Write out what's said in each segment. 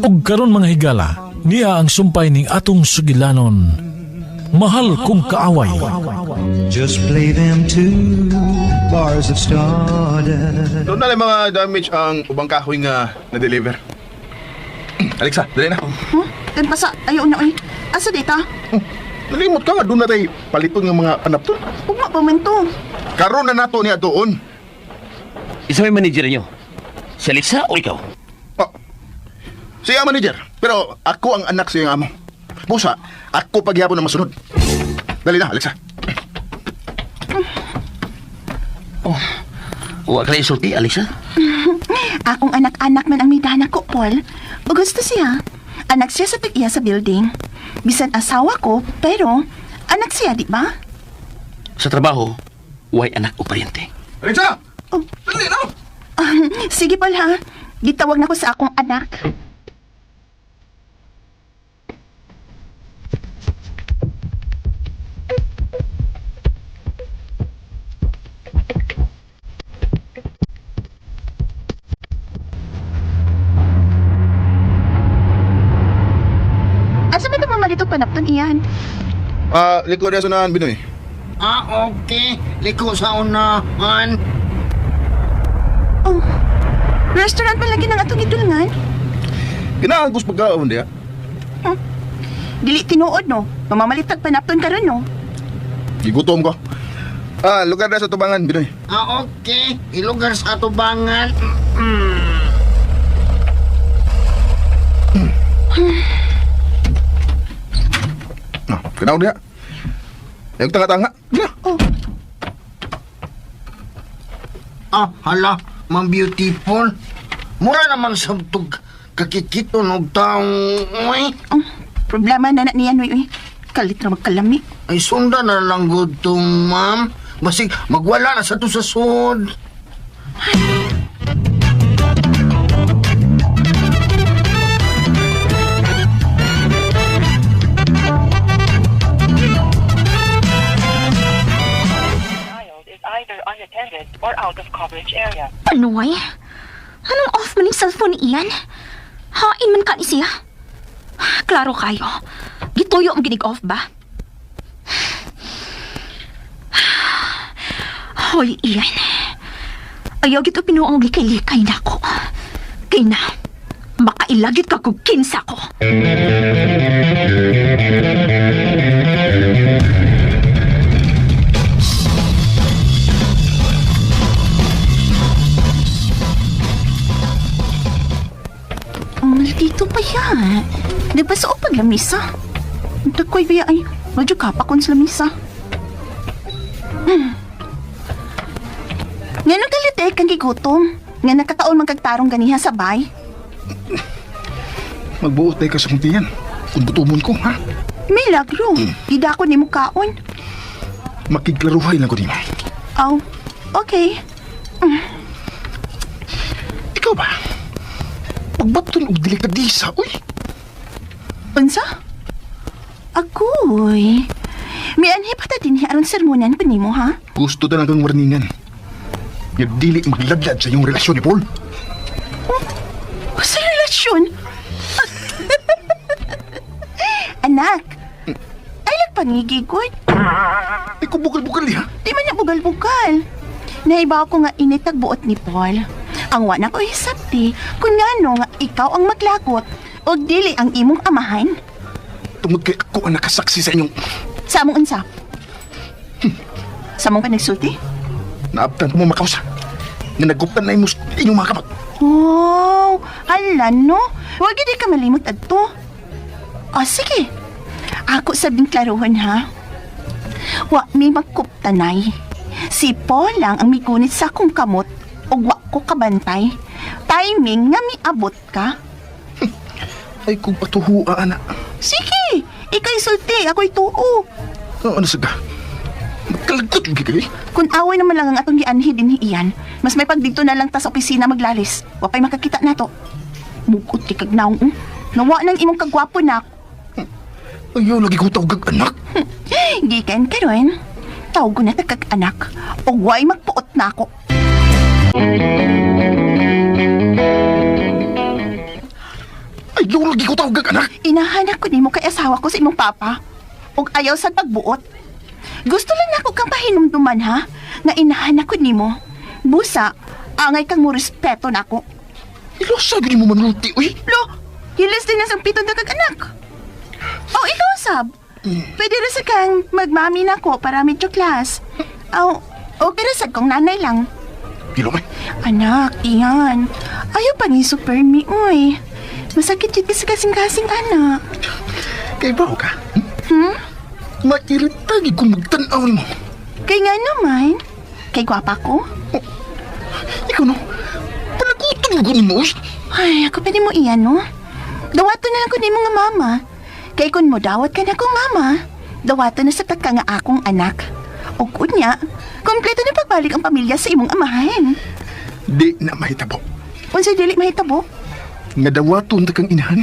Ug karon mga higala, niya ang sumpay ning atong sugilanon. Mahal kong kaaway. Just play them two bars of stardust. Doon na lang mga damage ang ubang kahoy nga na-deliver. Alexa, dali na. Dan pasa, ayaw na oy. Asa dita? Nalimot ka nga, doon na tayo paliton ng mga anak to. Ugma pa man to. Karoon na nato niya doon. Isa may manager niyo. Si Alexa o ikaw? Oh, siya manager, pero ako ang anak sa iyong amo. Busa, ako paghihapon na masunod. Dali na, Alexa. Huwag ka na isulti, Alexa. Akong anak-anak man ang midana ko, Paul. O gusto siya. Anak siya sa tig-iya sa building. Bisan asawa ko, pero anak siya, di ba? Sa trabaho, huwag anak o paryente. Alexa! Oh. Dali na! Sige, Paul, ha? Gitawag na ko sa akong anak. Asa man naman malito panapton iyan? Likod na sunahan, Binoy. Okay. Liko sa unahan. Oh, restaurant pa lagi ng atong idulngan? Kinahagos pagkaon diya. Dili tinuod, no? Mamamalitag panapton karon no? Gigutom ko. Lugar na sa tubangan, Binoy. Okay. Ilugar sa atubangan. Kinaw diya. Yung tanga-tanga. Diya. Oh, Hala. Mang beautiful. Mura naman sa tug kakikito ng taong... Uy. problema na niyan, uy. Kalit na magkalami. Ay sunda na lang good to, ma'am. Basig magwala na sa to sa sud. Dialed is either unattended or out of coverage area. Panuway? Anong off man yung cellphone ni Ian? Hain man ka ni siya? Klaro kayo. Gituyo ang ginig-off ba? Hoy, Ian. Ayaw gito pinuang likay-likay na ko. Kay na, makailagit ka kung kinsa ko. Maldito pa yan. Di ba sa upag lamisa? Dagkoy ba ay radyo kapakon sa lamisa? Nga nagdalitek kang gigutom. Nga nakataon magkagtarong ganiha sa bay. Magbuot tayo ka sa kuntiyan. Kung butumon ko, ha? Milagro. Ida ko ni mo kaon. Makiglaruhay lang ko di mo. Oh, okay. Ikaw ba? Pagbaton og delikadisa, uy. Unsa? Agoy. May anhi pa ta din aron sermonan pa nimo, ha? Gusto ta lang kang warningan. Yung dili magladlad sa iyong relasyon ni Paul. Sa relasyon? Anak, ay nagpangigigod. Ikaw bukal-bukal niya. Di man niya bugal-bugal. Naibaw ko nga initag buot ni Paul. Ang wana ko hisapti kung ngano nga ikaw ang maglagot o dili ang imong amahan. Tungod kay ako ang nakasaksi sa inyong Sa among unsa? Sa among panagsulti? naabtan ko mo makausa. Nga naguptan na inyong mga kamot. Oh, hala no. Huwag hindi ka malimot adto. O sige. Ako sabing klaruhan ha. Wa may magkuptanay. Si Paul lang ang migunit sa akong kamot o wa ko kabantay. Timing nga miabot ka. Ay kung patuhua, anak. Sige, ikay sulti, ako'y tuo. Ano saga? Magkalagot lagi kayo. Kung away naman lang ang atong gianhi din ni Ian, mas may pagdito na lang ta sa opisina maglalis. Wapay makakita na to. Mugot ti kag naong. Nawa nang imong kagwapo na. Ayaw lagi ko tawag anak. Gikan karon. Tawag ko na kag anak. O way magpuot na ako. Ay Ayaw lagi ko tawag anak. Inahanak ko nimo kay asawa ko sa imong papa. Ug ayaw sa pagbuot. Gusto lang nako kang pahinumduman ha, nga inahanak ko nimo. Busa, angay kang mo respeto nako. Ilo sabi mo manulti, uy. Lo, hilis din na sa pitong dagag anak. Oh, ikaw sab. Pwede rin sa kang magmami nako para medyo class. Oh, pero sa kong nanay lang. Ilo may. Anak, iyan. Ayaw pa ni super me, uy. Masakit yun kasi kasing-kasing anak. Kay ba ka? Mairitagi kung magtanaw mo. Kay nga naman. Kay gwapa ko. Ikaw no, panagutan mo mo, uy. Ay, ako pa di mo iyan, no? Dawato na lang ko ni mga mama. Kay kun mo dawat ka na kong mama, dawato na sa ka nga akong anak. O kunya, kompleto na pagbalik ang pamilya sa imong amahan. Di na mahitabo. Unsay dili mahitabo? Nga dawaton ta kang inahan.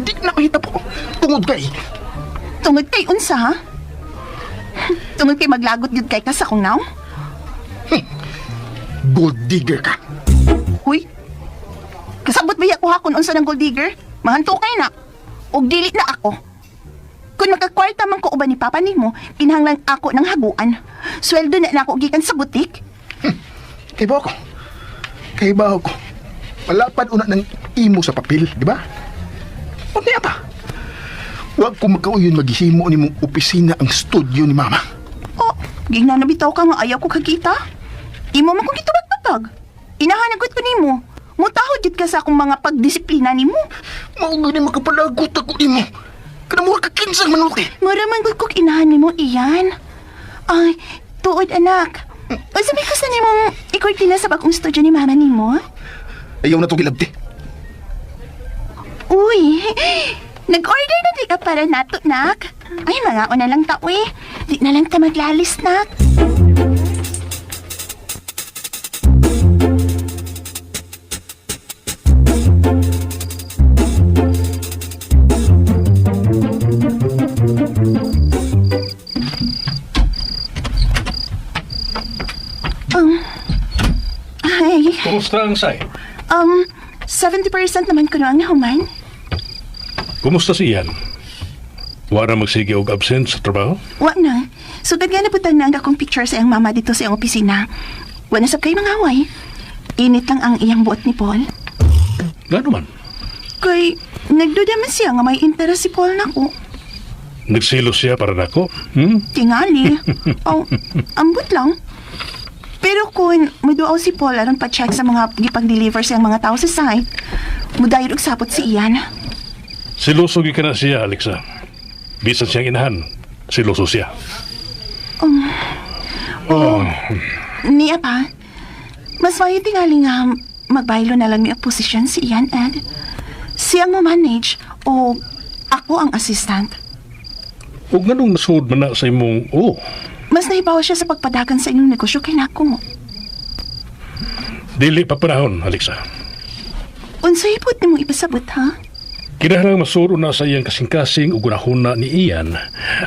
Di na mahitabo. Tungod kay. Tungod kay unsa, ha? Tungod kay maglagot yun kay ka sa kong naw? Gold digger ka. Huy, kasabot ba ko hakon unsa ng gold digger? Mahanto kay na. Og dili na ako. Kung magkakwarta man ko uban ni papa nimo, kinahanglan ako ng haguan. Sweldo na ako gikan sa butik. Kay ba ako? Kay ba ako? Malapad una ng imo sa papel, di ba? O niya pa? Huwag ko magkauyon maghihimo ni mong opisina ang studio ni mama. Oh, gingna na bitaw ka nga ayaw ko kakita. Imo man kong gitubag-tubag. Inahanagot ko nimo. Mutahod jud ka sa akong mga pagdisiplina nimo. Mauga ni makapalagot ako ni mo. Kanamura ka kinsang manulti. Muraman gud kog inahan nimo iyan. Ay, tuod anak. O sabi ko sa nimong ikortina sa bagong studio ni mama nimo. Ayaw na itong gilabti. Uy, nag-order na di ka para nato, nak. Ay, mga una lang ta, uy. Di na lang ta maglalis, nak. Ay, Kumusta ang say? 70% naman ko na ang nahuman. Kumusta si Ian? Wala magsige og absent sa trabaho? Wa na. Sugad nga nabutang na ang akong picture sa iyang mama dito sa iyang opisina. Wa na sab kay mga away. Init lang ang iyang buot ni Paul. Gano man? Kay, nagduda man siya nga may interes si Paul nako. Nagsilo siya para nako? Tingali. Oh, ambot lang. Pero kung muduaw si Paul aron pa-check sa mga gipag-deliver siyang mga tao sa site, mudayon og sapot si Ian. Siloso ka na siya, Alexa. Bisan siyang inahan, siloso siya. Niya pa, mas may tingali nga magbaylo na lang may posisyon si Ian, Ed. Siyang mo manage o ako ang assistant. Huwag nga nung nasuod man na sa imong, Mas nahibaw siya sa pagpadagan sa inyong negosyo kay nako. dili pa panahon, Alexa. Unsay ipot ni mo ipasabot, ha? Kinahanglang masuro na sa iyang kasing-kasing ug gunahuna ni Ian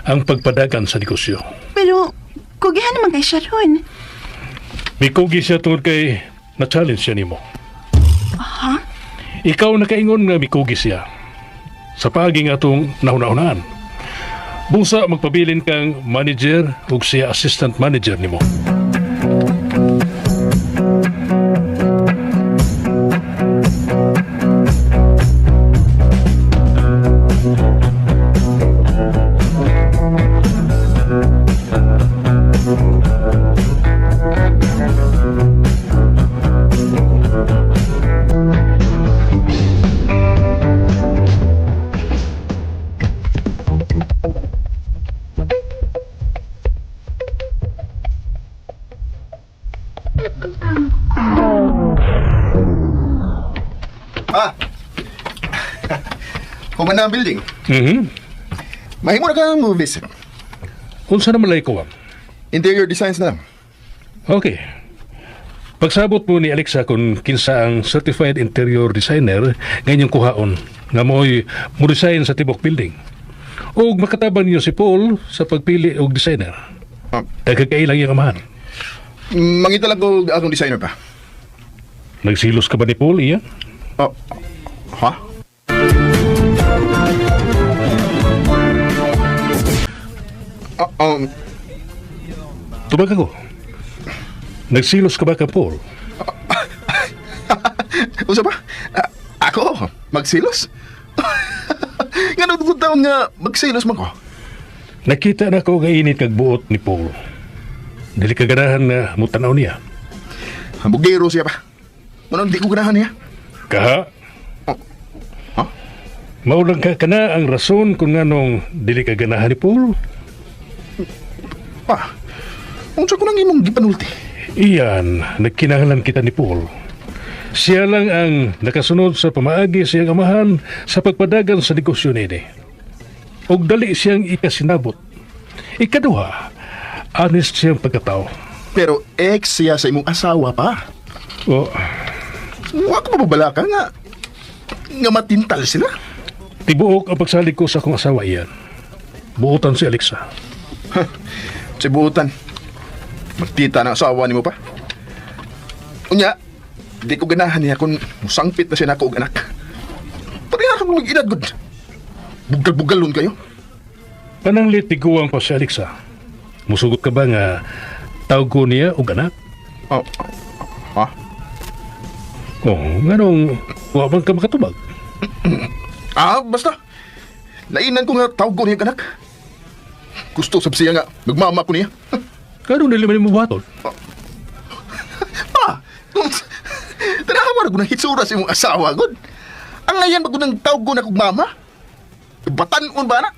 ang pagpadagan sa negosyo. Pero, kugihan naman kay siya ron. Mikugi siya tungod kay na-challenge siya nimo. Ha? Ikaw nakaingon nga mikugi siya. Sa paagi nga itong nahuna-hunaan. Busa magpabilin kang manager ug siya assistant manager nimo. Kung man ang building, mahimo na kang visit. Unsa naman lay ko? Interior designs na lang. Okay. Pagsabot mo ni Alexa kung kinsa ang certified interior designer ngayong kuhaon nga mo'y mo-design sa tibok building. O makatabang niyo si Paul sa pagpili og designer. Dagkakailang yung amahan. Mangita lang ko akong designer pa. Nagsilos ka ba ni Paul, Ian? Oh, ha? Ah, Tubag ako. Nagsilos ka ba ka, Paul? Usa ba? Ako? Magsilos? Ganun kung taon nga magsilos man ko. Nakita na ko nga init kag buot ni Paul. Dili ka ganahan na mutanaw niya. Bugero siya pa. Manong di ko ganahan niya. Kaha? Ha? Maulang ka na ang rason kung nganong dili ka ganahan ni Paul. Pa, unsa ko nang imong gipanulti? Iyan, nagkinahanglan kita ni Paul. Siya lang ang nakasunod sa pamaagi siyang amahan sa pagpadagan sa negosyo nini. Og dali siyang ikasinabot. Ikaduha, honest siyang pagkatao. Pero ex siya sa imong asawa pa. O, Wa ko mababala ka nga matintal sila. tibuok ang pagsalig ko sa akong asawa iyan. Buutan si Alexa. Sibutan. Magtita ng asawa ni mo pa. Unya, di ko ganahan niya kung musangpit na siya na ako og anak. Parehara kong mag-inad, good. Bugal-bugalon kayo. Pananglit tiguang pa si Alexa. Musugot ka ba nga tawag ko niya o anak? Oh. Ha? O, nganong wabang ka makatubag? Basta. Lainan ko nga tawag ko niya anak. Gusto sab siya nga magmama ko niya. Kanong niliman mo batol? Pa! Tanawa na ko ng hitsura sa imong asawa, good. Ang ngayon bago nang tawag ko na kong mama. Batanon ba na?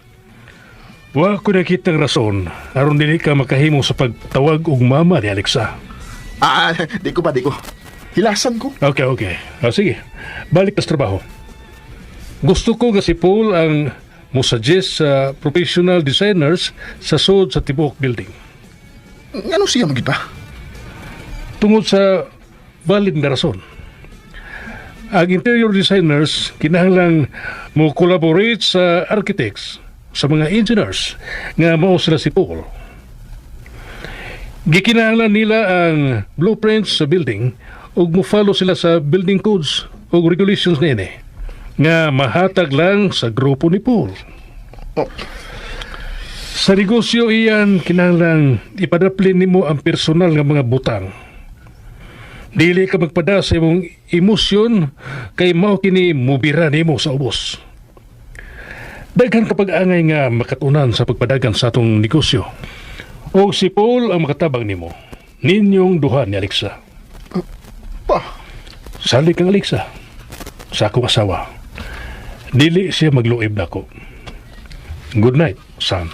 Wa ko nakitang rason aron dili ka makahimo sa pagtawag og mama ni Alexa. Di ko. Hilasan ko. Okay. Sige, balik sa trabaho. Gusto ko nga si Paul ang musuggest sa professional designers sa sud sa Tibuok Building. Ano siya magid pa? Tungod sa valid na rason. Ang interior designers kinahanglang mo collaborate sa architects, sa mga engineers nga mao sila si Paul. Gikinahanglan nila ang blueprints sa building ug mo follow sila sa building codes ug regulations nini nga mahatag lang sa grupo ni Paul. Oh. Sa negosyo iyan kinahanglang ipadaplin nimo ang personal nga mga butang. Dili ka magpada sa imong emosyon kay mao kini mubira nimo sa ubos. Daghan kapag angay nga makatunan sa pagpadagan sa atong negosyo. O si Paul ang makatabang nimo. Ninyong duha ni Alexa. Pa, Sali kang Alexa. Sa akong asawa. Dili siya magluib nako. Good night, son.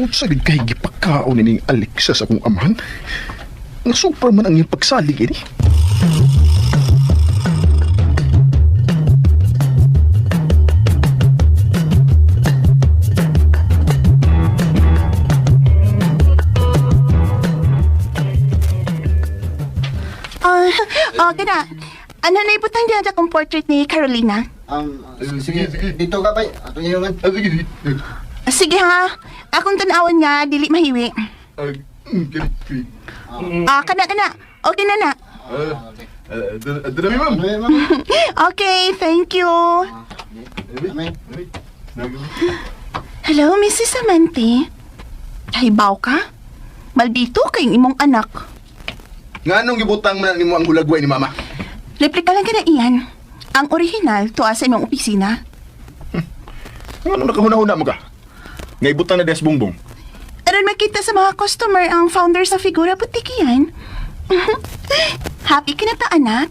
unsa gid kay gipakaon ning Alexa sa akong amahan? Nga superman ang iyang pagsalig ini. Okay na. Ano na ibutang diyan sa kong portrait ni Carolina? Sige. Dito ka, bay. Ato niyo man. Sige ha. Akong tanawan nga, dili mahiwi. Kana. Okay na. Dami, ma'am. Okay, thank you. Hello, Mrs. Amante. Kahibaw ka? Maldito kayong imong anak. Nga nung gibutang man nimo ang hulagway ni mama? Replika lang ka na iyan. Ang original, tuwa sa imong opisina. Ano nakahuna-huna mo ka? Nga ibutang na des bongbong. Aron makita sa mga customer ang founder sa figura butik yan. Happy ka na ta, anak?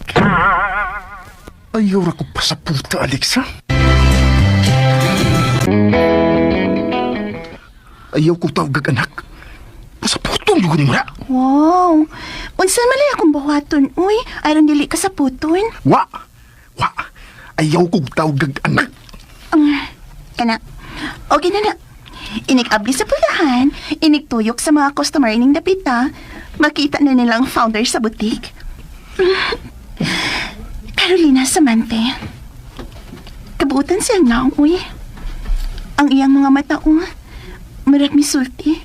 Ayaw ra ko pa sa puta, Alexa. Ayaw ko tawag anak. Pasaputong yung mo na. Wow. Unsa malay akong buhaton, uy. Aron dili ka sa puton. Wa. Ayaw ko tawag anak. Kana. Okay na. Inig-abli sa pulahan, inig-tuyok sa mga customer ining dapita, makita na nilang founder sa butik. Carolina Samante. Kabuutan siya nga, uy. Ang iyang mga mata, marat misulti.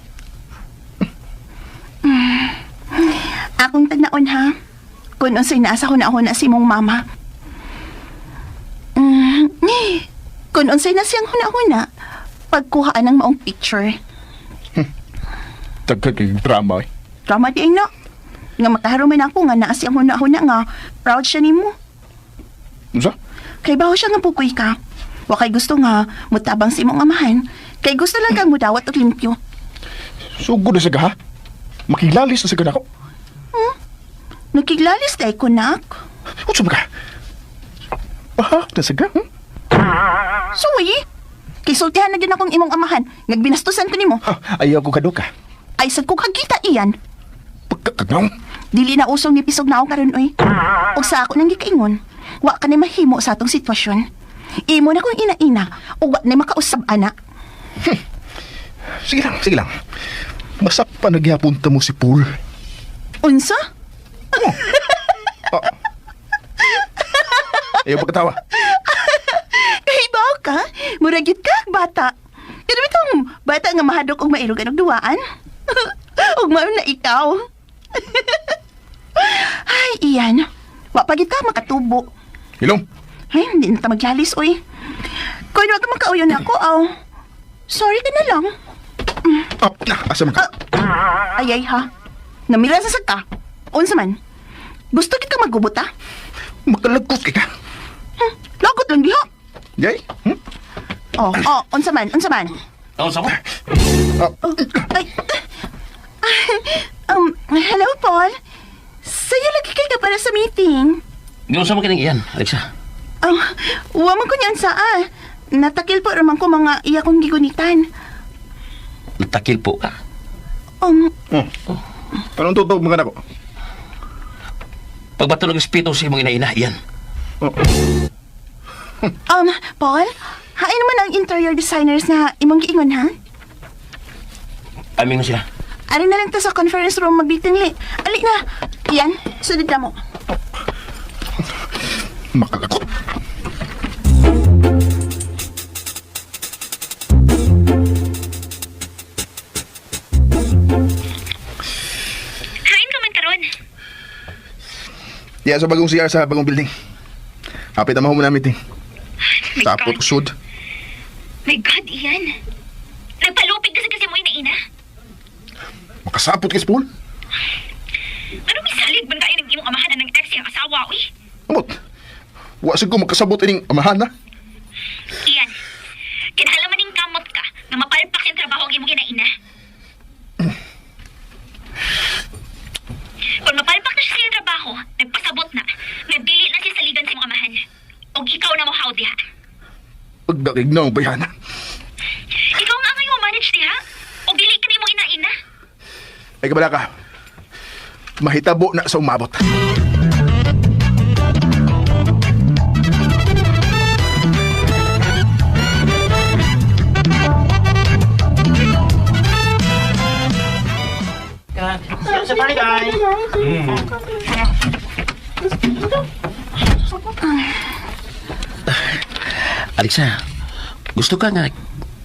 Akong tagnaon, ha? Kung unsay naasa ko na si mong mama. Kung unsay na siyang huna-huna, pagkuhaan ng maong picture. Tagkag yung drama eh. Drama di na. Nga makaharumin ako nga naa siyang huna-huna nga proud siya nimo. Ano sa? Kay baho siya nga pukoy ka. Wa kay gusto nga mutabang si imong amahan. Kay gusto lang kang mudawat og limpyo. Sugod na sa ha? Makilalis na sa ako. Nagkiglalis day ko, nak. Utsa ba ka? Bahak na sa hmm? Suwi. Kay sultihan na din akong imong amahan. Nagbinastusan ko nimo. Ayaw ko kadoka. Ay sad ko kagita iyan. Pagkakagaw. Dili na usong ni pisog na ako karon oy. Og sa ako nang gikaingon, wa ka ni mahimo sa atong sitwasyon. Imo na kong ina-ina, og wa na makausab ana. Sige lang. Masak pa nagyapunta mo si Paul. Unsa? Ayaw pagkatawa. Kay baw ka, murag gyud ka bata. Pero itong bata nga mahadok og mailog og duwaan. Og mao na ikaw. Ay, iyan. Wa pa gyud ka makatubo. Hilong. Ay, hindi na ta maglalis, oy. Kung wag ka makauyon ako, aw. Sorry ka na lang. Asa man ka? Ayay ha. Namira sa ka. Unsa man? Gusto kita magubot ha? Makalagkot ka. Lagot lang diha. Yay? Unsa man? Ano sa mo? Ay. Hello, Paul. Sa'yo lagi kayo ka para sa meeting. Gano'n sa mo kining iyan, Alexa? Huwag mo ko niyan saa. Natakil po raman ko mga iya kong gigunitan. Natakil po ka. Anong totoo mga anak ko? Pagbato ng espiritu sa imong ina-ina, iyan. Paul, hain naman ang interior designers na imong giingon, ha? Aming na sila. Ari na lang ta sa conference room magbitingli. Ali na. Yan, sunod na mo. Makalagkot. Hain ka man karon. Yan sa bagong CR sa bagong building. Hapit na mahuman namin ting. Tapos usod. My God, Ian. Nagpalupig ka sa kasi mo ina-ina. Makasapot ka sa Paul. Ano misalig man kayo ng imong amahan ng ex yung asawa, uy? Amot. Wasig ko makasabot ining amahan na. Ian, kinahalaman ning kamot ka na mapalpak yung trabaho ang imong ina-ina. Kung mapalpak na siya sa iyong trabaho, nagpasabot na, nagdili na siya sa ligan sa imong amahan. O ikaw na mo how diha. Pagdalig na ang bayana. Ikaw nga ngayon manage diha? O dili ka na imong ina-ina? Ay kabala ka. Mahitabo na sa umabot. Alexa, gusto ka nga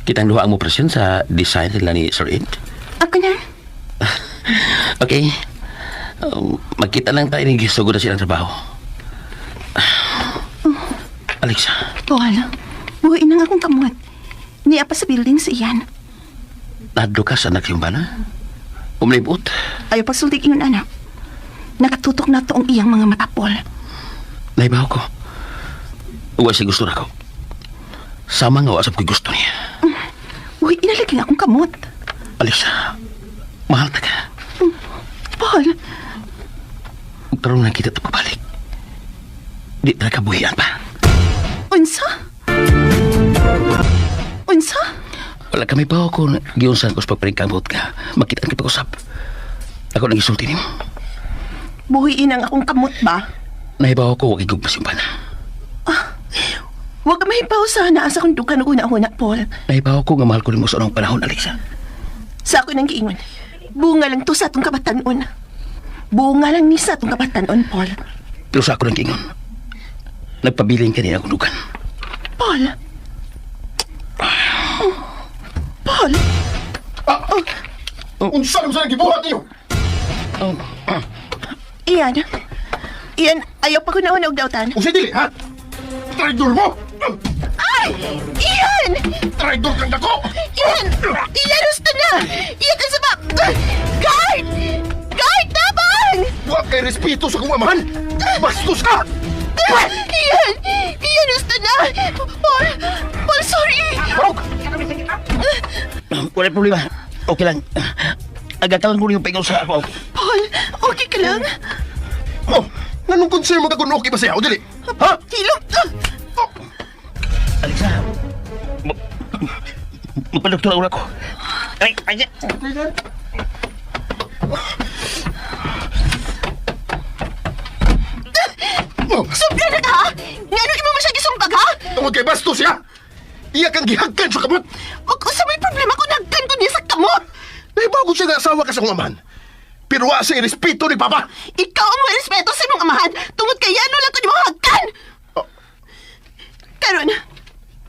kitang luhaan mo presyon sa design nila ni Sir Ed? Ako na. Okay. Magkita lang tayo ng gisugod na silang trabaho. Alexa, Paul, buhain na nga akong kamot. Niya pa sa building sa iyan. nadlo ka sa anak yung bana? Umlibot? Ayaw pagsultik ingon anak. Nakatutok na to ang iyang mga mata, Paul. Naibaw ko. Uwa siya gusto na ko. Sama nga wasap ko gusto niya. Uy, inalagin akong kamot. Alexa, mahal na ka. Paul, Karoon na kita ito pabalik. Di talaga buhian pa. unsa? Unsa? Wala kami pa ako giunsan ko sa pagparingkamot ka. Makita ang kipag-usap. Ako nang isulti mo. Buhiin ang akong kamot ba? Naibaw ko, huwag igugmas yung bana. Huwag ka mahipaw sana asa kong dukan una-una, Paul. Naibaw ko nga mahal ko rin mo sa anong panahon, Alexa. Sa ako nang giingon. Bunga lang to sa atong kabatanon. Bunga lang ni sa atong kabatanon, Paul. Pero sa ako nang kingon. Nagpabiling ka niya akong dukan. Paul. Paul. Unsa lang sa gibuhat niyo? Iyan. Iyan, ayaw pa ko na og dautan. Usi dili, ha? Traidor mo! Ay! Ian! Traidor kang dako! Ian! Ian, gusto na! Iyan ka sa ba... Guard! Guard, tabang! Huwag kay respeto sa kong amahan! Bastos ka! Ian! Ian, gusto na! Paul! Paul, sorry! Barok! Wala problema. Okay lang. Agatalan ko rin yung paingaw sa ako. Paul, okay ka lang? Oh! Nanong concern mo ka kung okay ba siya? O dili? Ha? Hilong... Alexa. Magpadoktor ako. Ay, ay, Oh! Sobra na ka, ha? Ngano imo mo siya gisumbag, ha? Tungod kay bastos siya! Iya kang gihagkan sa kamot! O sa may problema ko nagkan ko niya sa kamot! Nahibago siya nga asawa ka sa kong amahan. Pero wa sa respeto ni Papa! Ikaw ang may respeto sa imong amahan tungod kay ano lang ko ni mo hagkan! Oh. Karon,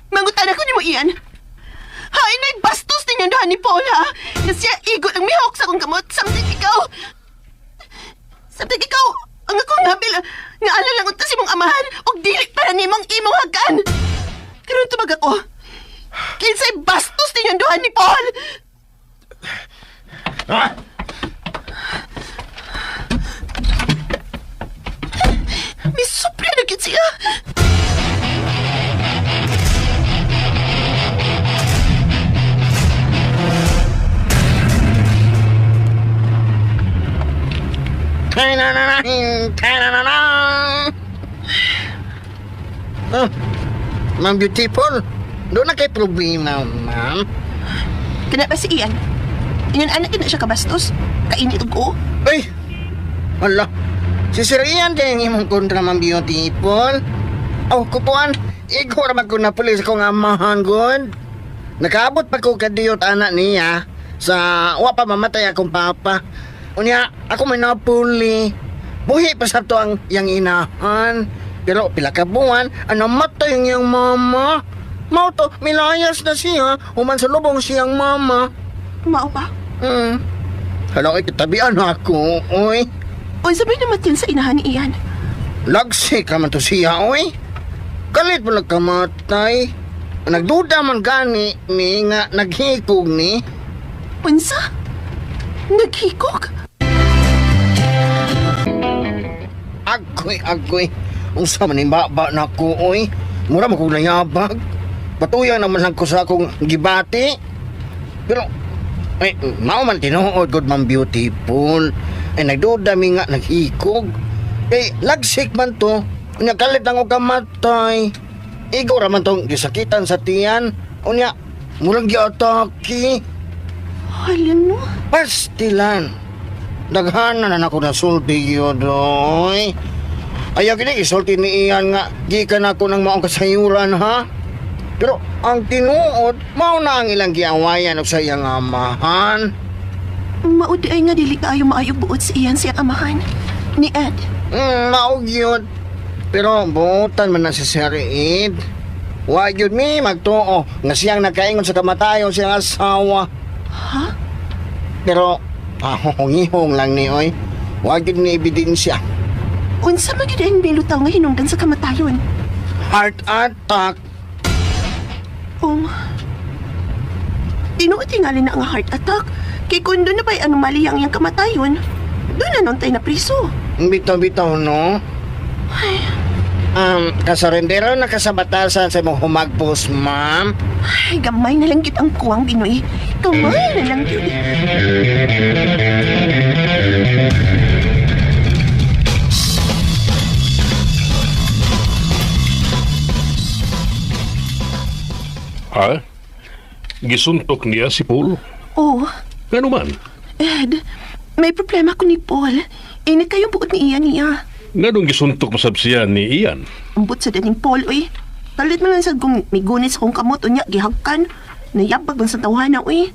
mangutan ako ni mo iyan. Hain na'y bastos ninyo dahan ni Paul, ha? Na siya igot ang mihok sa kong kamot. Samtang ikaw, ang akong nabil, nga alalangot na si mong amahan o dili para ni mong imong hagkan. Karon tumag ako. Kinsay bastos ninyo dahan ni Paul! Ha? May supli na gid siya. Oh, Ma'am Beautiful, doon na kay problema, ma'am. Kana ba si Ian? Ingon anak na siya kabastos. Kainit og ko. Ay! Wala. Si Sir Ian din imong kontra, Ma'am Beautiful. Oh, kupuan. Ikaw naman ko na pulis akong amahan, good. Nakaabot pa ko kadiyot anak niya sa wa pa mamatay akong papa. Unya, ako may napuli. Buhi pa sa to ang yang inahan. Pero pila ka buwan, namatay ang iyang mama. Mao to, milayas na siya. Human sa lubong siyang mama. Mao ba? Hala, kitabian ako, oy. O sabay naman sa inahan ni Ian. Lagsi ka man to siya, oy. Kalit mo nagkamatay. Nagduda man gani ni nga naghikog ni. Unsa? Naghikog? Agoy. Unsa man ni baba na ko, oy. Mura mo kong layabag. Patuyan naman lang ko sa akong gibati. Pero, ay, mao man tinuod, good man beautiful. Ay, nagduda mi nga naghikog. Ay, lagsik man to. Unya, kalit ang kamatay. Ikaw raman tong gisakitan sa tiyan. Unya, murang giataki. Hala no? Pastilan. Daghanan na ako na sulti yun, oy. Ayaw kini isulti ni Ian nga gikan ako ng maong kasayuran, ha? Pero ang tinuod, mao na ang ilang giawayan og sa iyang amahan. Maudi ay nga dili kaayo maayo buot si Ian siyang amahan. Ni Ed. Maog yun. Pero buutan man na si Sir Ed. Wa yun mi magtuo nga siyang nakaingon sa kamatayon siyang asawa. Ha? Pero hongihong lang ni oy. Wa yun ni ebidensya. Unsa man gid ang bilutaw nga hinungdan sa kamatayon? Heart attack. Tinuod tingali na ang heart attack. Kay kung doon na ba'y anomaly ang iyang kamatayon, doon na nontay na priso. Bitaw-bitaw, no? Kasarendero na kasabatasan sa mong humagpos, ma'am. Ay, gamay na lang gid ang kuwang Binoy. Gamay na lang gid. Ha? Gisuntok niya si Paul? Oh, Ano man? Ed, may problema ko ni Paul. Init kayo buot ni Ian niya. Nganong gisuntok masab siya ni Ian? Ambot sa daning Paul, oy. Talit man lang sa kung may gunit sa kong kamot, unya, gihagkan. Nayabag man sa tawhana, oy.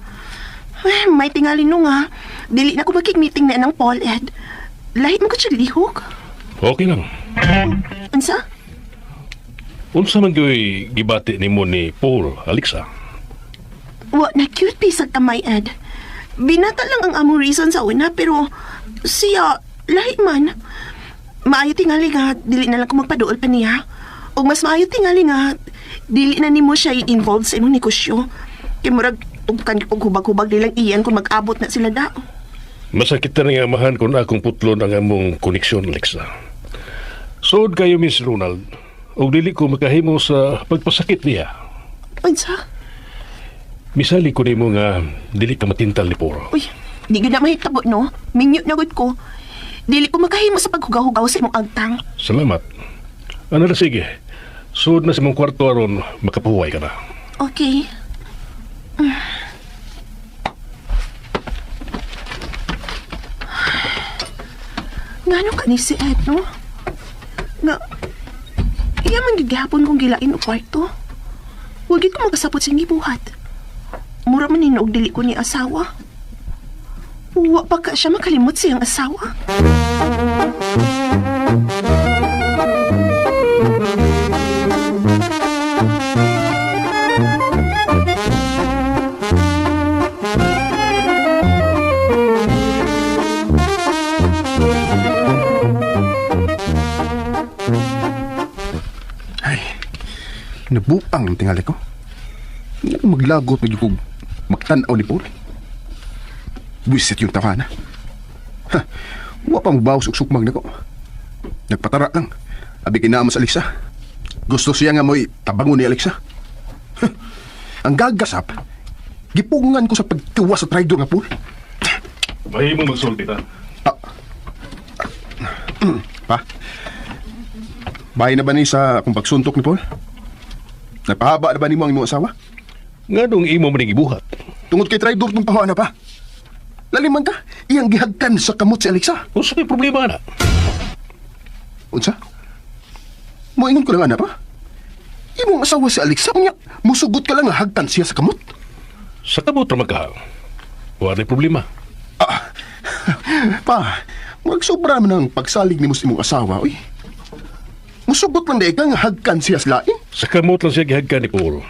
Ay, may tingali no nga. Dili na ko makik-meeting na ng Paul, Ed. Lahit mo ko siya lihok. Okay lang. Unsa? Unsa man gyoy gibati nimo ni Paul, Alexa? Wa na cute pisag kamay, Ed. Binata lang ang among reason sa una, pero siya, lahi man. Maayo tingali nga, dili na lang ko magpaduol pa niya. O mas maayo tingali nga, Dili na nimo siya i-involve sa imong negosyo. Kay murag tugkan og hubag-hubag nilang iyan kung mag-abot na sila dao. Masakit na nga amahan kung akong putlon ang among koneksyon, Alexa. Sood kayo, Miss Ronald. O dili ko makahimo sa pagpasakit niya. Unsa? Misali ko nimo nga dili ka matintal ni Paul. Uy, di gyud na mahitabo no. Minyo na gud ko. Dili ko makahimo sa paghugaw-hugaw sa imong agtang. Salamat. Ano na sige. Sood na sa mong kwarto aron makapahuway ka na. Okay. Ngano ka ni si Ed, no? Nga, iya man gid gihapon kong gilain o kwarto. Huwag gid ko magasapot sa gibuhat. Mura man hinog dili ko ni asawa. Wa pa ka siya makalimot siyang asawa. Nabuang ang tingali ko. Hindi ko maglagot na yung magtanaw ni Paul. Buisit yung tawa na. Ha, huwa pa magbawas og sukmag na ko. Nagpatara lang. Abi kinaama sa Alexa. Gusto siya nga mo'y tabangon ni Alexa. Ha, ang gagasap, gipungan ko sa pagtuwa sa traidor nga Paul. Mahimo magsulti ta. Pa, bahay na ba ni sa akong pagsuntok ni Paul? Napahaba na ba ni mo ang imong asawa? Nga nung imo man gibuhat. Tungod kay traidor ng pahawa na pa. Laliman ka, iyang gihagkan sa kamot si Alexa. Unsa may problema na? Unsa? Moingon ko lang ana pa. Imong asawa si Alexa, unya, musugot ka lang nga hagkan siya sa kamot. Sa kamot ra magka. Wala problema. Pa, magsobra man ang pagsalig ni mo sa imong asawa, uy. Musugot man ka nga hagkan siya sa lain. Sa kamot lang siya gihagkan ni Paul.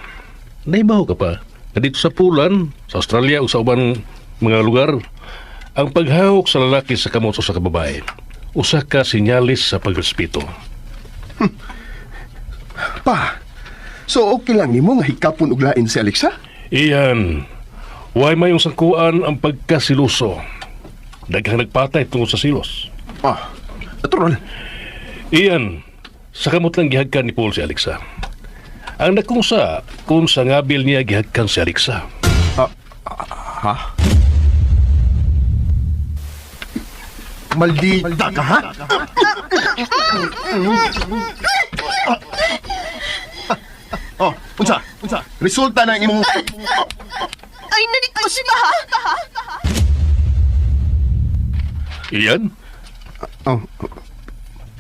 Naibaw ka pa na dito sa Pulan, sa Australia o sa ubang mga lugar, ang paghawak sa lalaki sa kamot o sa kababae, usa ka sinyalis sa pagrespeto. Pa, so okay lang ni mo nga hikapon og lain si Alexa? Iyan, way mayong sangkuan ang pagkasiluso. Daghang nagpatay tungkol sa silos. Natural. Iyan, sa kamot lang gihagkan ni Paul si Alexa. Ang nakungsa, kung sa ngabil niya gihagkan si Alexa. Ha? Maldita ka, ha? Unsa? Resulta na ang imong... Ay, nanikos ka ha? Iyan?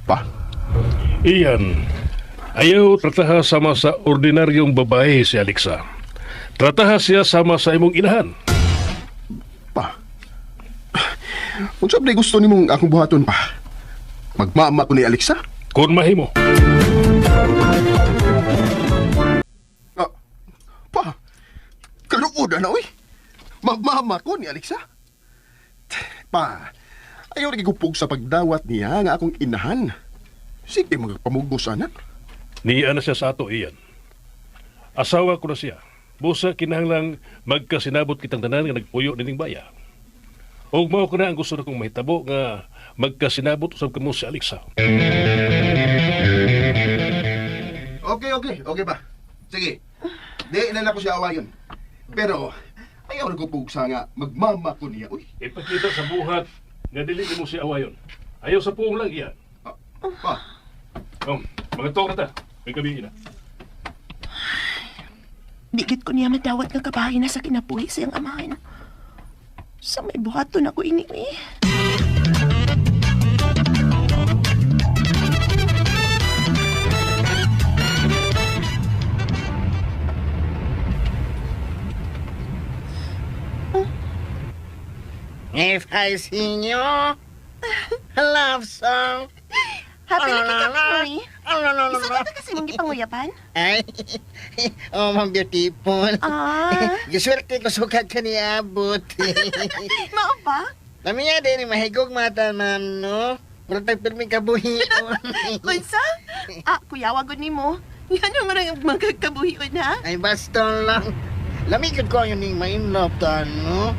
Pa? Iyan, ayaw trataha sama sa ordinaryong babae si Alexa. Trataha siya sama sa imong inahan. Pa? Unsa ba gusto nimong akong buhaton, pa? Magmama ko ni Alexa? Kung mahimo. Pa? Kaluoda na, uy. Magmama ko ni Alexa? Pa, ayaw nagigupog sa pagdawat niya nga akong inahan. Sige, magpamugos, anak. Niya na siya sa ato, Iyan. Asawa ko na siya. Busa kinahanglang magkasinabot kitang tanan nga nagpuyo nining baya. Og mao ko na ang gusto na kong mahitabo nga magkasinabot usab kamo si Alexa. Okay ba? Sige. Di na ko siya awayon. Pero, ayaw nagupog sa nga magmama ko niya, uy. Ipakita sa buhat nga dili mo si awayon. Ayaw sa puong lang iyan. Pa? Mga to na ta. May gabi na. Digit ko niya madawat nga kabahay na sa kinabuhi siyang amahan. Sa may buhaton ako ini eh. If I sing you a love song. Happy na kita, Chloe. No. Isa ka kasi mong gipanguyapan? Ay, oh, ma'am beautiful. Giswerte ko sukat ka ni Abot. Mao ba? Lami nga din, mahigog mata, ma'am, no? Pero tagpirmi ka buhi. Kunsa? Kuyawagod ni mo. Yan ang marang magkakabuhion, ha? Ay, basta lang. Lamigid ko yun yung mainlove no?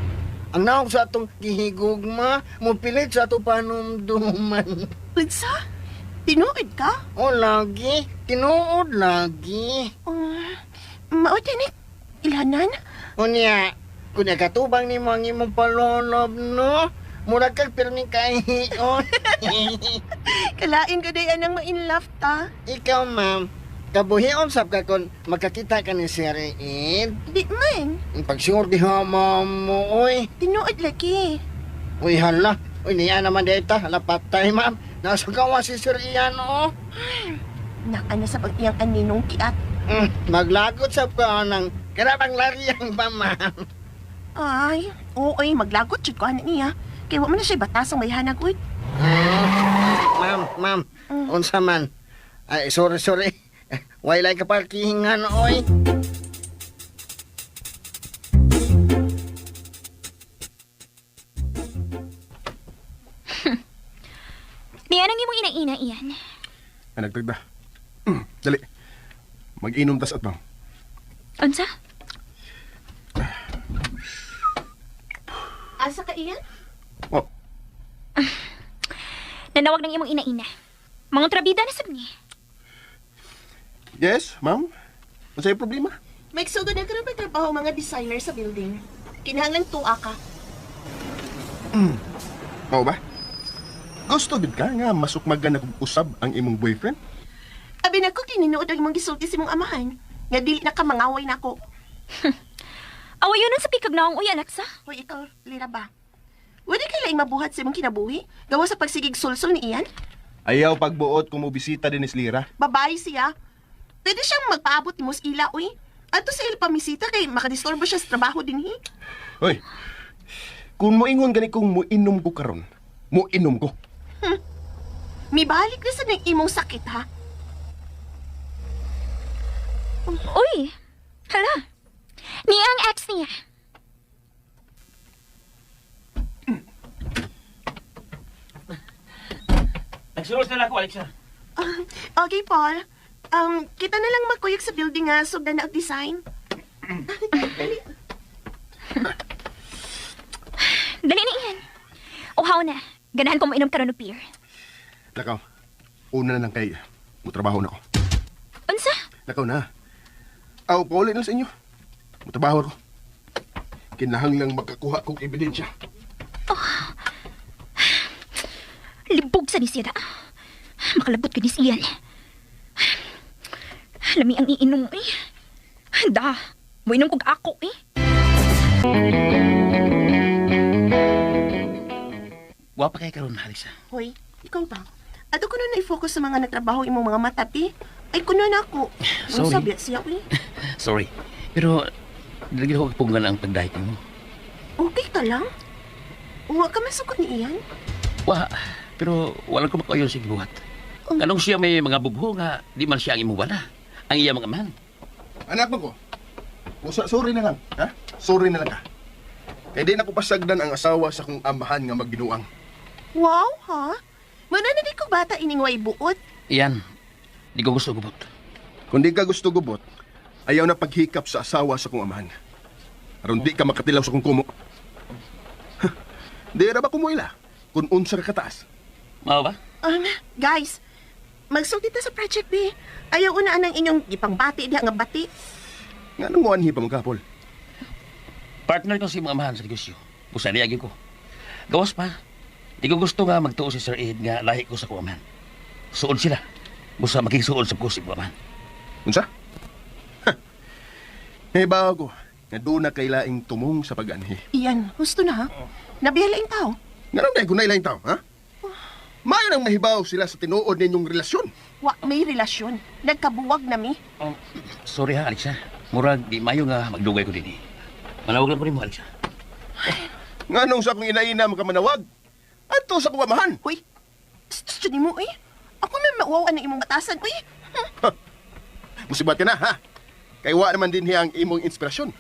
Ang naong sa atong gihigugma, mupilit sa atong panumduman. Unsa? Tinuod ka? O lagi, tinuod lagi. Mao din ilanan? Unya, kunya katubang ni mga imong palolob, no? Murag kag pirmi kahiyon. Kalain ka day anang ma-inlove ta. Ikaw, ma'am, kabuhion sab ka kung makakita ka ni Sir Ed. Di man. Ang pagsigur di hama mo, oy. Tinuod lagi. Uy, hala. Uy, niya naman dito. Hala, patay, ma'am. Nasa gawa si Sir Ian, oh. Nakana sa pag-iyang aninong kiat. Maglagot sa ka ng karabang lariyang ba, ma'am? Ay, ooy, maglagot jud ko ana niya. Kaya wa man na siya batasang may hanagod. Ma'am, unsa man? Ay, sorry. Wailay ka parkingan, oy. Niya nang imong ina-ina iyan. Ay, nagtagda. Dali. Mag-inom tas at bang. Unsa? Asa ka iyan? Oh, Nanawag ng imong ina-ina. Mga trabida na sab ni. yes, ma'am. Ano sa'yo problema? May sugod na karon pagtrabaho mga designer sa building. Kinahanglan tuwa ka. Mao ba? Gusto gid ka nga masukmagan na usab ang imong boyfriend? Abi na ko kininuod ang imong gisulti sa imong amahan. Nga dili na ka mangaway nako. Awayon sa pikag naong uy, Alexa. Hoy, ikaw, lira ba? Wala kay laing mabuhat sa imong kinabuhi? Gawa sa pagsigig sulsol ni Ian? Ayaw pagbuot kung mobisita din ni Lira. Babae siya. Pwede siyang magpaabot ni Mos Ila, uy. Ato sa il pamisita kay makadisturbo siya sa trabaho din, hi. Hoy, kung moingon gani kong muinom ko karon, muinom ko. May balik na sa nang imong sakit, ha? Uy, hala. Niya ang ex niya. Nagsulos na lang ako, Alexa. Okay, Paul. Kita na lang magkuyog sa building nga sugdan na ang design. Dali na iyan. Uhaw na. Ganahan ko mainom karon og beer. Lakaw, una na lang kay mutrabaho na ko. Unsa? Lakaw na. Aw, paulit na sa inyo. Mutrabaho ko. Kinahanglang magkakuha kong ebidensya. Libog sa ni Sira. Makalabot ka ni siyan. Lami ang iinom mo eh. Da, muinom kog ako eh. Wapa kay karon, Alexa. Hoy, ikaw ba? Ato ko na i-focus sa mga natrabaho imong mga matapi. Ay, kuno na ako. Sorry. Sabi siya, uy. Sorry. Pero, dilagin ako kapungan ang pagdahit mo. Okay ka lang? Huwag ka masukot ni Ian? Wa, pero walang ko makayon sa gibuhat. Kanong siya may mga bugho nga, di man siya ang imuwala. Ang iya mga man. Anak mo ko. Sorry na lang, ha? Sorry na lang ka. Kaya di na ko pasagdan ang asawa sa kong amahan nga magbinuang. Wow, ha? Muna na di ko bata iningway buot. Iyan, di ko gusto gubot. Kung di ka gusto gubot, ayaw na paghikap sa asawa sa kong amahan. Aron di ka makatilaw sa kong kumo. Di ra ba kumuila? Kung unsa ka kataas. Mao ba? Guys, magsulti ta sa Project B. Ayaw unaan ang inyong ipangbati diha nga bati. Nga nang muanhi pa mga kapol. Partner ko si mga amahan sa negosyo. Busa niyagi ko. Gawas pa. Di ko gusto nga magtuo si Sir Ed nga lahi ko sa kuamahan. Suod sila. Busa makisuod sa ko si kuamahan. Unsa? Hibaw ko, nga doon na kay laing tumong sa pag-anhi. Iyan, gusto na ha? Nabihalaing tao. Nga nang dahil ko na ilang tao, ha? Mayo nang mahibaw sila sa tinuod ninyong relasyon. Wa, may relasyon. Nagkabuwag na mi. Sorry ha, Alexa. Murag, di mayo nga magdugay ko din eh. Manawag lang ko rin mo, Alexa. Nga nung sa kong inaina makamanawag, ato sa kuwamahan. Uy, gusto ni mo eh. Ako na mauwawan ng imong batasan, uy. Musibat ka na, ha? Kay wa naman din hiya ang imong inspirasyon.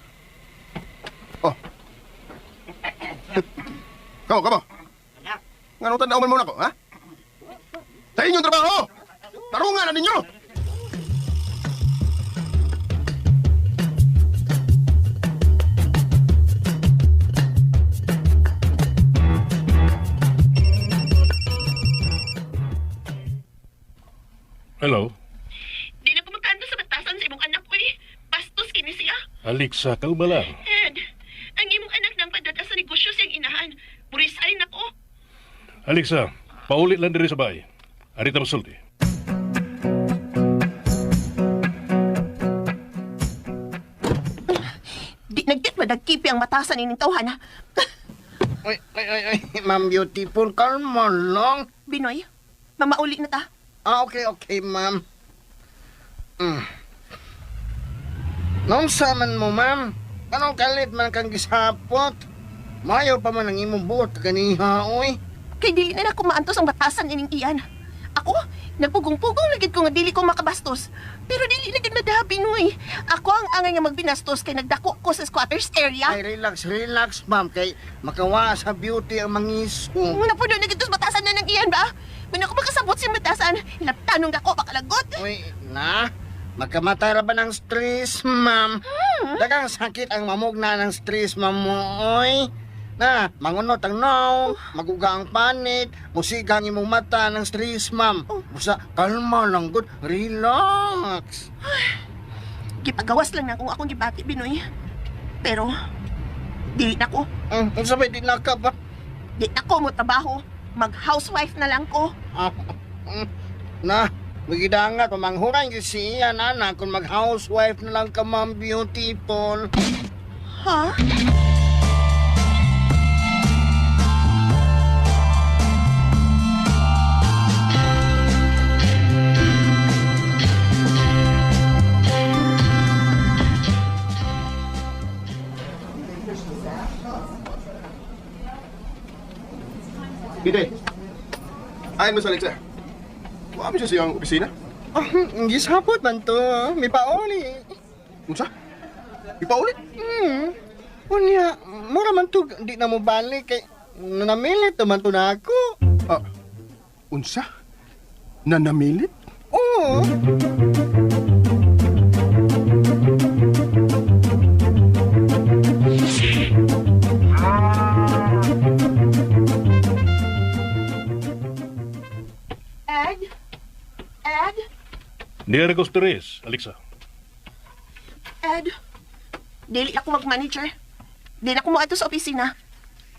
Oh. Kamo. Nga nung tanaw man muna ko, ha? Sa inyong trabaho! Tarungan na ninyo! Hello? Di na ko magkanto sa batasan sa imong anak ko eh. Bastos kini siya. Alexa, kalma lang. Ed, ang imong anak nang padata sa negosyo siyang inahan. Murisign ako. Alexa, paulit lang diri sa bahay. Arita masulti. Di nagkit madagkipi ang batasan ining tawhan ha. Ay, Ma'am Beautiful, kalma lang. Binoy, mamauli na ta. Okay, ma'am. Nung saman mo, ma'am, anong kalit man kang gisapot? Mayo pa man ang imong buot kaniha, oy. Kay dili na ako maantos ang batasan ining iyan. Ako, nagpugong-pugong lagid ko nga dili ko makabastos. Pero dili lagid madabi noy. Ako ang angay nga magbinastos kay nagdako ko sa squatters area. Ay, relax, ma'am, kay makawa sa beauty ang mangiso. Muna po doon nagitos batasan na ng iyan ba? Muna ako makasabot si batasan. Natanong dako makalagot. Uy, magkamatay ra ba ng stress, ma'am? Dagang sakit ang mamugna ng stress, ma'am mo, oy. Mangunot ang naw, maguga ang panit, musika ang imong mata ng stress, ma'am. Busa, kalma lang, good, relax. Gipagawas lang na kung akong gibati, Binoy. Pero, dili na ko. Ang sabay, di na ka ba? Di na ko mo trabaho. Mag-housewife na lang ko. Magidanga, pamanghuran yung siya, nana, kung mag-housewife na lang ka, ma'am, beautiful. Ha? Gide, ayon mo sa Alexa. Wala mo siya siyang opisina? Gisapot man to, may pauli. Unsa? Ipaulit? Unya, mura man to, di na mo balik, kay nanamilit naman to na ako. Unsa? Nanamilit? Oo. Ed? Diya Regosteres, Alexa. Ed? Dili ako mag-manager. Dili ako mo ato sa opisina.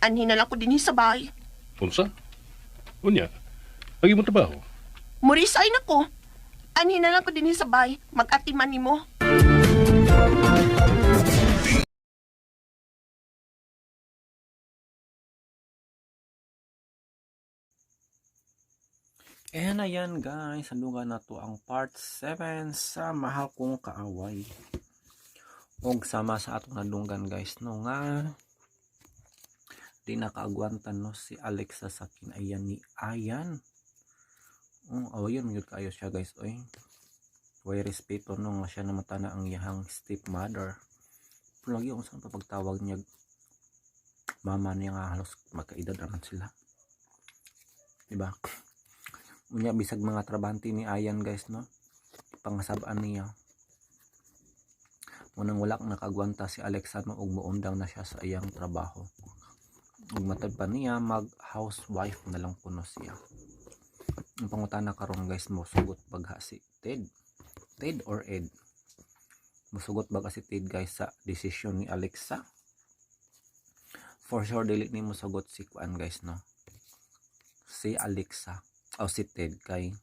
Anhin na lang ko din sa bahay. Unsa? Unya, lagi mo trabaho. Murisign ako. Anhin na lang ko din sa bahay. Mag-atiman ni mo. And ayan guys, handugan na to ang part 7 sa Mahal Kong Kaaway. Og sama sa atong nadunggan guys no nga di nakaagwantan no si Alexa sa kinayan ni Ayan. Awayon yun kayo siya guys oy. Way respeto no nga siya namatana ang iyahang stepmother. Pero lagi kung saan pagtawag niya mama niya nga halos magkaedad naman sila. Diba? Unya bisag mga trabante ni Ayan guys no. Pangasabaan niya. Munang wala kang nakagwanta si Alexa no ug muundang na siya sa iyang trabaho. Ug matad pa niya mag housewife na lang kuno siya. Ang pangutana karon guys mo sugot bagha si Ted. Ted or Ed? Musugot baga si Ted guys sa desisyon ni Alexa. For sure dili ni musugot si kuan guys no. Si Alexa o si Ted kay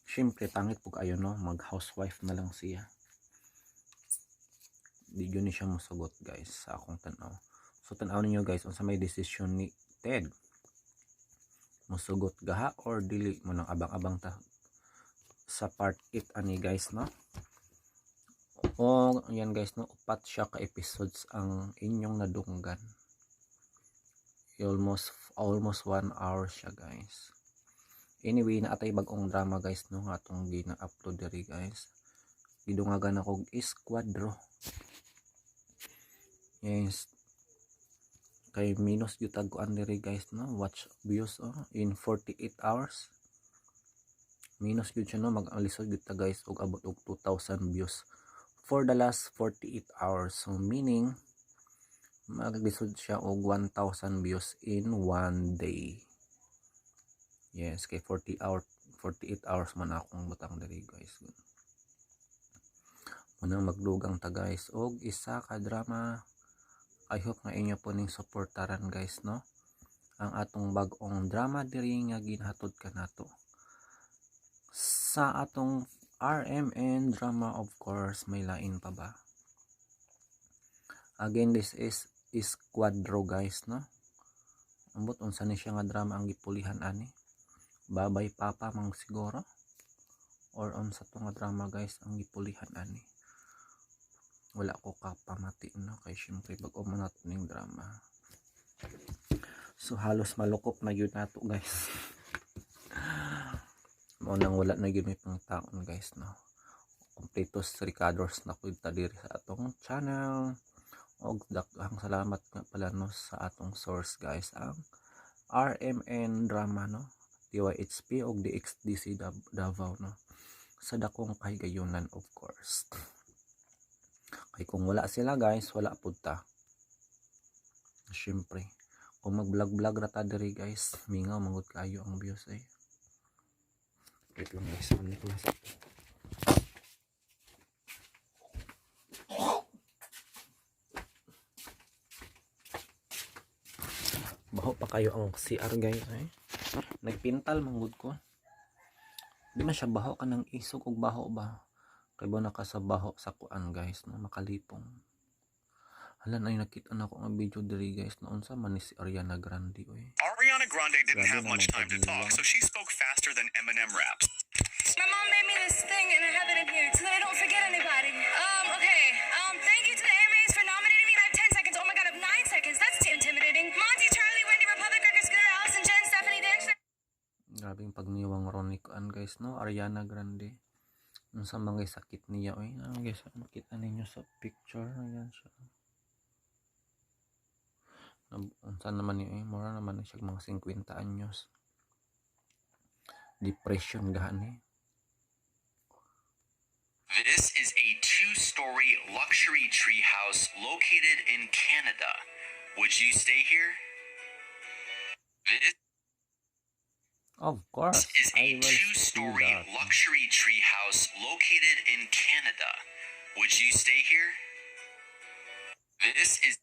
syempre pangit pug ayo no mag housewife na lang siya. Di yun ni siya musugot guys sa akong tanaw. So tanaw ninyo guys unsa may desisyon ni Ted. Musugot gaha or dili mo nang abang-abang ta sa part 8 ani guys no. O yan guys no upat siya ka episodes ang inyong nadunggan. Almost 1 hour siya guys. Anyway naatay bagong drama guys no nga atong gina-upload diri guys. Gidungagan ako Esquadro. Yes. Kay minus yung taguan diri guys no. Watch views in 48 hours. Minus yun siya no. Mag-alisod yun ta guys. Og abot og 2,000 views. For the last 48 hours. So meaning mag-alisod siya og 1,000 views in 1 day. Yes. Kay 48 48 hours man akong butang diri guys. Munang magdugang ta guys og isa ka drama. I hope nga inyo po ning suportaran guys no. Ang atong bag-ong drama diri nga ginhatod kanato sa atong RMN drama. Of course may lain pa ba. Again, this is Quadro guys no. Ambot unsa ni siya nga drama ang gipulihan ani. Babay Papa mang siguro or unsa to nga drama guys ang gipulihan ani. Wala ko kapamati no kay syempre bag-o man nato ning drama. So halos malukop na yun nato guys. Mo nang wala na gyud may pangtaon guys no. Kompletos recorders na pud ta diri sa atong channel. Og daghang salamat nga pala no sa atong source guys ang RMN drama no. DYHP og DXDC Davao no. Sa dakong kahigayunan of course. Kay kung wala sila guys, wala pud ta. Syempre, kung mag-vlog ra ta diri guys, mingaw mangud kayo ang views eh. Wait lang guys, ano ko nasa. Baho pa kayo ang CR guys eh. Nagpintal mangud ko. Di man siya baho ka ng isog og baho ba. Kay ba nakasabaho sa kuan guys no makalipong. Hala na nakita na ko nga video diri guys noon sa man ni si Ariana Grande oy. Ariana Grande didn't have much time to talk, so she spoke faster than Eminem raps. My mom made me this thing and I have it in here so that I don't forget anybody. Okay. Thank you to the AMAs for nominating me. I have 10 seconds. Oh my god, I have 9 seconds. That's too intimidating. Monty, Charlie, Wendy, Republic, Record, Scooter, Allison, Jen, Stephanie, Dan. Grabe yung pagniwang Ronnie kuan guys no Ariana Grande. Unsa mga sakit niya oy. Guys, makita ninyo sa picture ayan siya. Unsa naman niya oy, mura naman siya mga 50 anyos. Depression gani. This is a 2-story luxury treehouse located in Canada. Would you stay here? This Of course, is a 2-story luxury treehouse located in Canada. Would you stay here? This is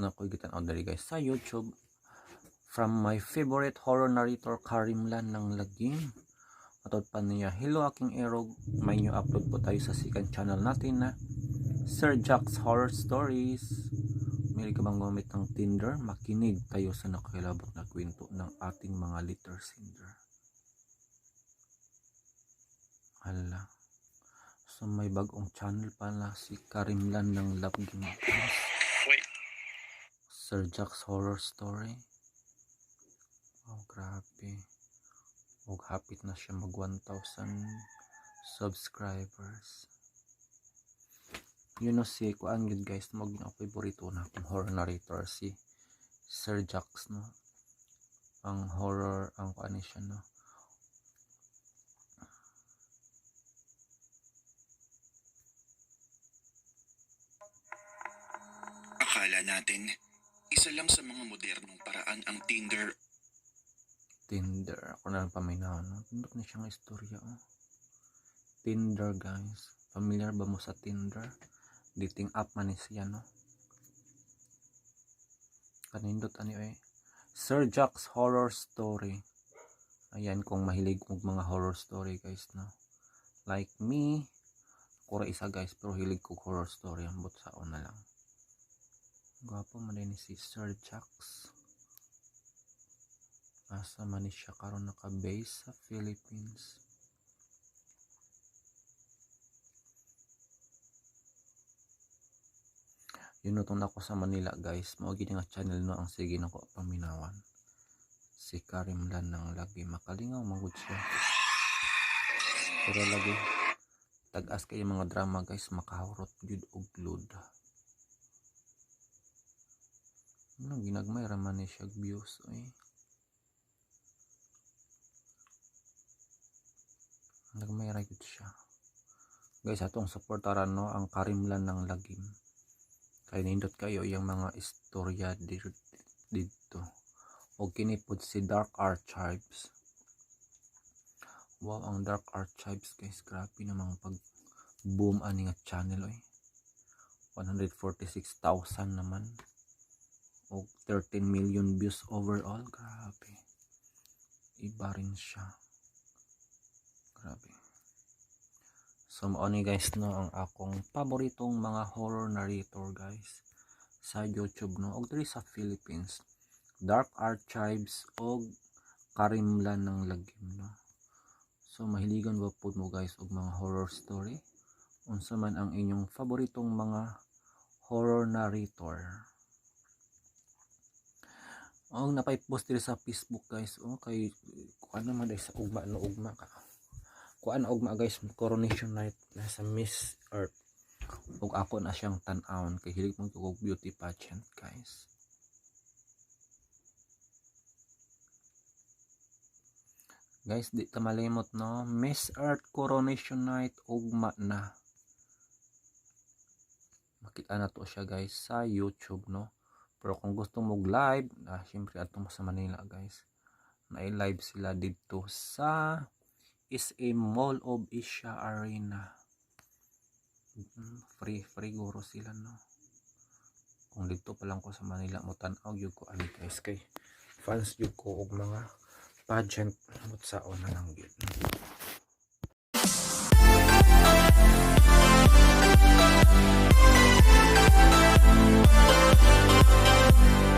nakugitan ako dali guys sa YouTube from my favorite horror narrator Karimlan ng Lagim. Matod pa niya, hello aking erog, may new upload po tayo sa second channel natin na Sir Jack's Horror Stories. May ka bang gumamit ng Tinder? Makinig tayo sa nakakilabot na kwento ng ating mga litter sender. Hala. So may bagong channel pala si Karimlan ng Lagim. Wait. Sir Jack's Horror Story. Oh, grabe. Og hapit na siya mag 1,000 subscribers. You know si kuan gid guys, mo gina favorito na akong horror narrator si Sir Jax no. Ang horror ang kuan siya no. Akala natin, isa lang sa mga modernong paraan ang Tinder. Ako na lang paminaw no. Tundok na siya nga istorya oh. Tinder guys. Familiar ba mo sa Tinder? Dating app man ni siya no. Kanindot ani eh. Sir Jack's Horror Story. Ayan kung mahilig mo mga horror story guys no. Like me. Kura isa guys pero hilig ko horror story. Ambot saon na lang. Gwapo man din si Sir Jack's. Asa man siya karon naka-base sa Philippines. Yunutong ako sa Manila guys. Mao gid nga channel no ang sige nako paminawan. Si Karimlan ng Lagim. Makalingaw magud siya. Pero lagi tag-as kay mga drama guys makahurot jud og load. Ano ginagmay ra man ni siya views oy. Nagmay ra jud siya. Guys atong suportaran no ang Karimlan ng Lagim. kay nindot kayo yung mga istorya dito. O kinipod si Dark Archives. Wow, ang Dark Archives guys, grabe namang pag boom ani nga channel oy. 146,000 naman. O 13 million views overall, grabe. Iba rin siya. Grabe. So mao ni guys no ang akong paboritong mga horror narrator guys sa YouTube no og diri sa Philippines. Dark Archives og Karimlan ng Lagim no. So mahiligan ba pud mo guys og mga horror story? Unsa man ang inyong paboritong mga horror narrator? Og napay-post diri sa Facebook guys. O kay kuan naman dai sa ugma no ugma ka. Kuan ugma guys, Coronation Night na sa Miss Earth. Ug ako na siyang tan-awon kay hilig mo og beauty pageant guys. Guys, di ta malimot no, Miss Earth Coronation Night ugma na. Makita na to siya guys sa YouTube no. Pero kung gusto mo live, syempre ato mo sa Manila guys. Na-live sila dito sa SA Mall of Asia Arena. Free guro sila no. Kung dito pa lang ko sa Manila mo tan-aw gyud ko ani guys kay fans gyud ko og mga pageant mutsaon na lang gyud.